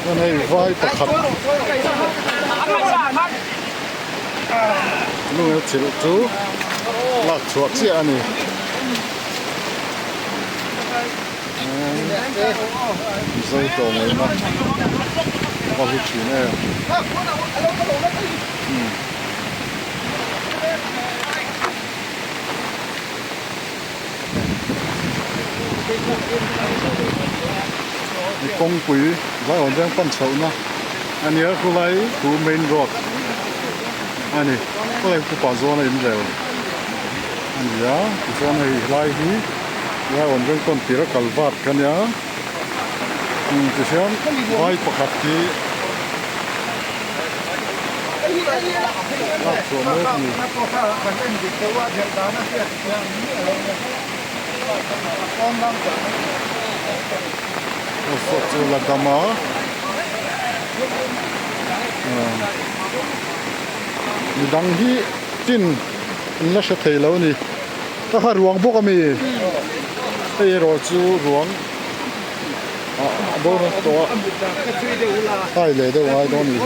cái này vai bạc khát luôn chỉ chú lạc chuột chị anh này dây tổ này mà có cái chuyện này công quý vai hoàn trang phân sầu na anh nhớ cô lấy khu main road anh này cô lấy khu bảo zone này im rồi anh nhớ zone này lại hi vai hoàn trang con tira kalvat kan ya thì xem vai pakat ki lạc chuột mới thì một số là cam á mình đang hi tin nó sẽ thấy lâu nè ta phải ruộng bốc à mi đây rồi chú ruộng đâu nó to ai lấy đâu ai đó nè